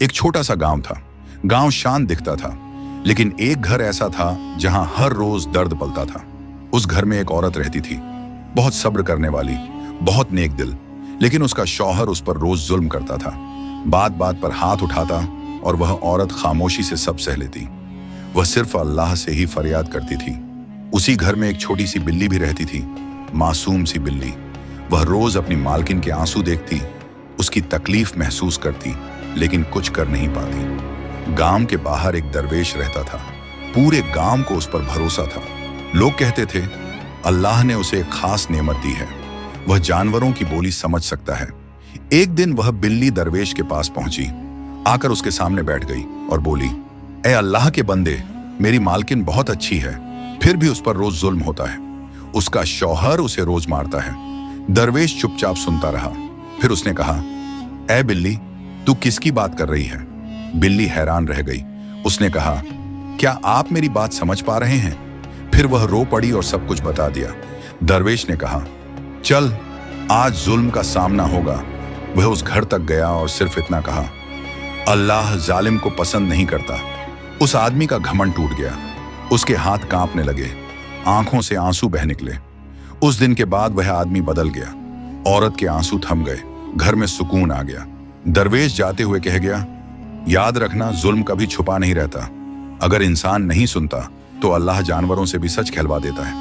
एक छोटा सा गांव था। गांव शांत दिखता था, लेकिन एक घर ऐसा था जहां हर रोज दर्द पलता था। उस घर में एक औरत रहती थी, बहुत सब्र करने वाली, बहुत नेक दिल, लेकिन उसका शौहर उस पर रोज जुल्म करता था। बात बात पर हाथ उठाता और वह औरत खामोशी से सब सह लेती। वह सिर्फ अल्लाह से ही फरियाद करती थी। उसी घर में एक छोटी सी बिल्ली भी रहती थी, मासूम सी बिल्ली। वह रोज अपनी मालकिन के आंसू देखती, उसकी तकलीफ महसूस करती, लेकिन कुछ कर नहीं पाती। गांव के बाहर एक दरवेश रहता था। पूरे गांव को उस पर भरोसा था। लोग कहते थे, अल्लाह ने उसे एक खास नेमत दी है, वह जानवरों की बोली समझ सकता है। एक दिन वह बिल्ली दरवेश के पास पहुंची, आकर उसके सामने बैठ गई और बोली, ए अल्लाह के बंदे, मेरी मालकिन बहुत अच्छी है, फिर भी उस पर रोज जुल्म होता है। उसका शौहर उसे रोज मारता है। दरवेश चुपचाप सुनता रहा। फिर उसने कहा, ए बिल्ली, तू किसकी बात कर रही है? बिल्ली हैरान रह गई। उसने कहा, क्या आप मेरी बात समझ पा रहे हैं? फिर वह रो पड़ी और सब कुछ बता दिया। दरवेश ने कहा, चल, आज जुल्म का सामना होगा। वह उस घर तक गया और सिर्फ इतना कहा, अल्लाह जालिम को पसंद नहीं करता। उस आदमी का घमंड टूट गया। उसके हाथ कांपने लगे, आंखों से आंसू बह निकले। उस दिन के बाद वह आदमी बदल गया। औरत के आंसू थम गए, घर में सुकून आ गया। दरवेश जाते हुए कह गया, याद रखना, जुल्म कभी छुपा नहीं रहता। अगर इंसान नहीं सुनता तो अल्लाह जानवरों से भी सच कहलवा देता है।